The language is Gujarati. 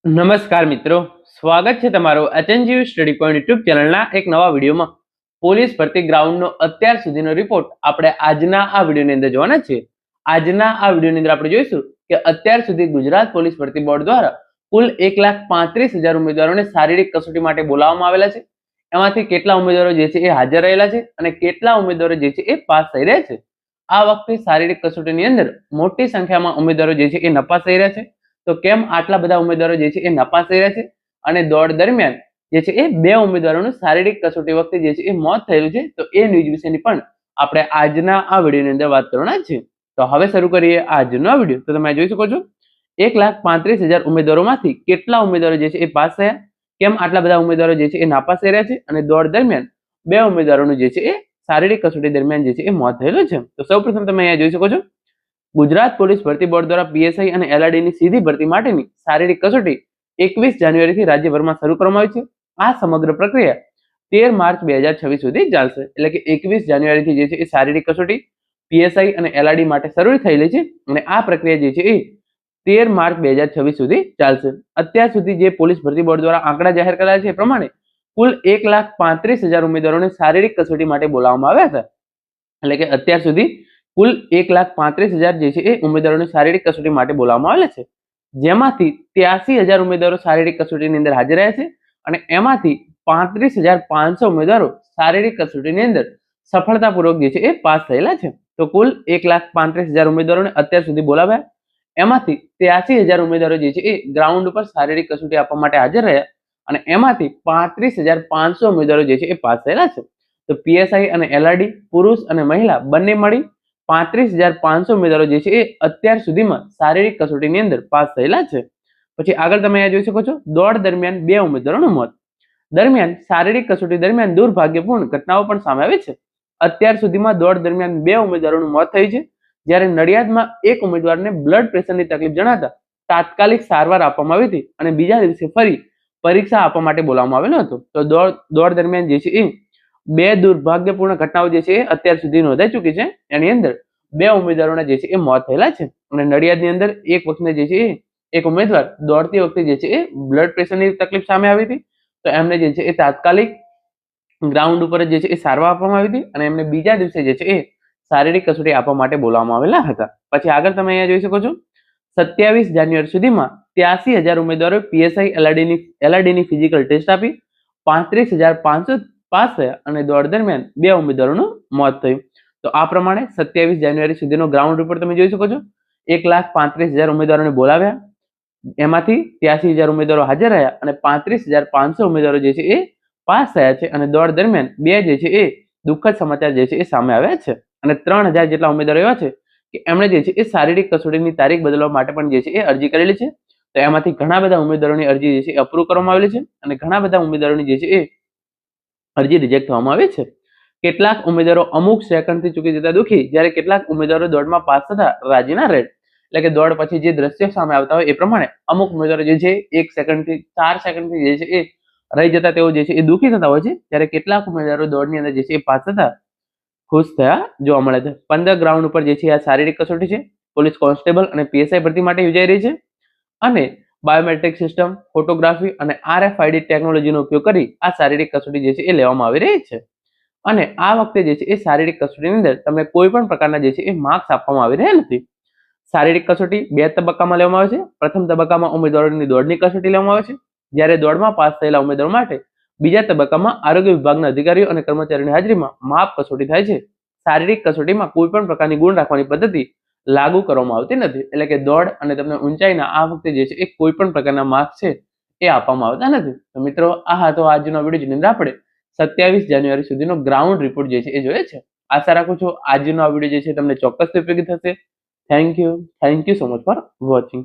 નમસ્કાર મિત્રો, સ્વાગત છે તમારું એચએનજીયુ સ્ટડી પોઈન્ટ યુટ્યુબ ચેનલના એક નવા વિડીયોમાં. પોલીસ ભરતી ગ્રાઉન્ડનો અત્યાર સુધીનો રિપોર્ટ આપણે આજના આ વિડીયોની અંદર જોવાના છે. આજના આ વિડીયોની અંદર આપણે જોઈશું કે અત્યાર સુધી ગુજરાત પોલીસ ભરતી બોર્ડ દ્વારા કુલ 1,35,000 ઉમેદવારોને શારીરિક કસોટી માટે બોલાવવામાં આવેલા છે. એમાંથી કેટલા ઉમેદવારો જે છે એ હાજર રહેલા છે અને કેટલા ઉમેદવારો જે છે એ પાસ થઈ રહ્યા છે. આ વખતે શારીરિક કસોટીની અંદર મોટી સંખ્યામાં ઉમેદવારો જે છે એ નપાસ થઈ રહ્યા છે. તો કેમ આટલા બધા ઉમેદવારો જે છે એ નપાસ થઈ રહ્યા છે અને દોડ દરમિયાન જે છે એ 2 ઉમેદવારોનું શારીરિક કસોટી વખતે જે છે એ મોત થયેલું છે, તો એ ન્યૂઝ વિશેની પણ આપણે આજના આ વિડીયોની અંદર વાત કરવાના છે. તો હવે શરૂ કરીએ આજનો આ વિડીયો. તો તમે જોઈ શકો છો 1,35,000 ઉમેદવારોમાંથી કેટલા ઉમેદવારો જે છે એ પાસ થયા, કેમ આટલા બધા ઉમેદવારો જે છે એ નાપાસ થઈ રહ્યા છે અને દોડ દરમિયાન 2 ઉમેદવારોનું જે છે એ શારીરિક કસોટી દરમિયાન જે છે એ મોત થયેલું છે. તો સૌપ્રથમ તમે અહીંયા જોઈ શકો છો ગુજરાત પોલીસ ભરતી બોર્ડ દ્વારા પીએસઆઈ અને એલઆરડીની સીધી ભરતી માટેની શારીરિક કસોટી 21 જાન્યુઆરીથી રાજ્યભરમાં શરૂ કરવામાં આવી છે. આ સમગ્ર પ્રક્રિયા 13 માર્ચ 2026 સુધી ચાલશે. એટલે કે 21 જાન્યુઆરીથી જે છે એ શારીરિક કસોટી પીએસઆઈ અને એલઆરડી માટે શરૂ થયેલી છે અને આ પ્રક્રિયા જે છે એ 13 માર્ચ 2026 સુધી ચાલશે. અત્યાર સુધી જે પોલીસ ભરતી બોર્ડ દ્વારા આંકડા જાહેર કરાયા છે એ પ્રમાણે કુલ 1,35,000 ઉમેદવારોને શારીરિક કસોટી માટે બોલાવવામાં આવ્યા હતા. એટલે કે અત્યાર સુધી કુલ 1,35,000 જે છે એ ઉમેદવારોને શારીરિક કસોટી માટે બોલાવવામાં આવેલા છે, જેમાંથી 83,000 ઉમેદવારો શારીરિક કસોટીની અંદર હાજર રહ્યા છે અને એમાંથી 35,500 ઉમેદવારો શારીરિક કસોટીની અંદર સફળતાપૂર્વક જે છે એ પાસ થયેલા છે. તો કુલ 1,35,000 ઉમેદવારોને અત્યાર સુધી બોલાવ્યા, એમાંથી 83,000 ઉમેદવારો જે છે એ ગ્રાઉન્ડ ઉપર શારીરિક કસોટી આપવા માટે હાજર રહ્યા અને એમાંથી 35,500 ઉમેદવારો જે છે એ પાસ થયેલા છે. તો પીએસઆઈ અને એલઆરડી પુરુષ અને મહિલા બંને મળી 35,500 ઉમેદવારો જે છે એ અત્યાર સુધીમાં શારીરિક કસોટીની અંદર પાસ થયેલા છે. પછી આગળ તમે અહીંયા જોઈ શકો છો દોડ દરમિયાન 2 ઉમેદવારોનું મોત. દરમિયાન શારીરિક કસોટી દરમિયાન દુર્ભાગ્યપૂર્ણ ઘટનાઓ પણ સામે આવી છે. અત્યાર સુધીમાં દોડ દરમિયાન 2 ઉમેદવારોનું મોત થયું છે, જ્યારે નડિયાદમાં એક ઉમેદવારને બ્લડ પ્રેશરની તકલીફ જણાતા તાત્કાલિક સારવાર આપવામાં આવી હતી અને બીજા દિવસે ફરી પરીક્ષા આપવા માટે બોલાવવામાં આવેલો હતો. તો દોડ દરમિયાન જે છે એ 2 દુર્ભાગ્યપૂર્ણ ઘટનાઓ જે છે એ અત્યાર સુધી નોંધાઈ ચૂકી છે. એની અંદર 2 ઉમેદવારોના જે છે એ મોત થયેલા છે અને નડિયાદની અંદર એક વખતે જે છે એ એક ઉમેદવાર દોડતી વખતે જે છે એ બ્લડ પ્રેશરની તકલીફ સામે આવી હતી, તો એમને જે છે એ તાત્કાલિક ગ્રાઉન્ડ ઉપર જે છે એ સારવાર આપવામાં આવી હતી અને એમને બીજા દિવસે જે છે એ શારીરિક કસોટી આપવા માટે બોલાવવામાં આવેલા હતા. પછી આગળ તમે અહીંયા જોઈ શકો છો 27 જાન્યુઆરી સુધીમાં 83,000 ઉમેદવારો પીએસઆઈ એલઆરડીની ફિઝિકલ ટેસ્ટ આપી 35,500 પાસ થયા અને દોડ દરમિયાન 2 ઉમેદવારોનું મોત થયું. તો આ પ્રમાણે 27 જાન્યુઆરી સુધીનો ગ્રાઉન્ડ રિપોર્ટ તમે જોઈ શકો છો. 1,35,000 ઉમેદવારોને બોલાવ્યા, એમાંથી 83,000 ઉમેદવારો હાજર રહ્યા અને 35,500 ઉમેદવારો જે છે એ પાસ થયા છે અને દોડ દરમિયાન 2 જે છે એ દુઃખદ સમાચાર જે છે એ સામે આવ્યા છે અને 3,000 જેટલા ઉમેદવારો એવા છે કે એમણે જે છે એ શારીરિક કસોટીની તારીખ બદલવા માટે પણ જે છે એ અરજી કરેલી છે. તો એમાંથી ઘણા બધા ઉમેદવારોની અરજી જે છે એ અપ્રૂવ કરવામાં આવેલી છે અને ઘણા બધા ઉમેદવારોની જે છે એ અરજી રિજેક્ટ થવામાં આવી છે. કેટલાક ઉમેદવારો અમુક સેકન્ડથી ચૂકી જતા દુખી, જ્યારે કેટલાક ઉમેદવારો દોડમાં પાસ થતા રાજીના રેડ. એટલે કે દોડ પછી જે દ્રશ્યો સામે આવતા હોય એ પ્રમાણે અમુક ઉમેદવારો જે છે 1 સેકન્ડથી 4 સેકન્ડથી જે છે એ રહી જતા તેઓ જે છે એ દુઃખી થતા હોય છે, જ્યારે કેટલાક ઉમેદવારો દોડની અંદર જે છે એ પાસ થતા ખુશ થયા જોવા મળે છે. 15 ગ્રાઉન્ડ ઉપર જે છે આ શારીરિક કસોટી છે પોલીસ કોન્સ્ટેબલ અને પીએસઆઈ ભરતી માટે યોજાઈ રહી છે અને બાયોમેટ્રિક સિસ્ટમ, ફોટોગ્રાફી અને RFID ટેકનોલોજીનો ઉપયોગ કરી આ શારીરિક કસોટી જે છે એ લેવામાં આવી રહી છે અને આ વખતે જે છે એ શારીરિક કસોટીની અંદર તમને કોઈ પણ પ્રકારના જે છે એ માર્ક્સ આપવામાં આવી રહ્યા નથી. શારીરિક કસોટી 2 તબક્કામાં લેવામાં આવે છે. પ્રથમ તબક્કામાં ઉમેદવારોની દોડની કસોટી લેવામાં આવે છે, જ્યારે દોડમાં પાસ થયેલા ઉમેદવારો માટે બીજા તબક્કામાં આરોગ્ય વિભાગના અધિકારીઓ અને કર્મચારીઓની હાજરીમાં માપ કસોટી થાય છે. શારીરિક કસોટીમાં કોઈ પણ પ્રકારની ગુણ રાખવાની પદ્ધતિ લાગુ કરવામાં આવતી નથી. એટલે કે દોડ અને તમને ઊંચાઈના આ વખતે જે છે એ કોઈ પણ પ્રકારના માર્ક્સ છે એ આપવામાં આવતા નથી. તો મિત્રો આ હતો આજનો વિડીયો, જેની અંદર આપણે 27 જાન્યુઆરી સુધીનો ગ્રાઉન્ડ રિપોર્ટ જે છે એ જોઈએ છે. આશા રાખું છું આજનો આ વિડીયો જે છે તમને ચોક્કસ ઉપયોગી થશે. Thank you so much for watching.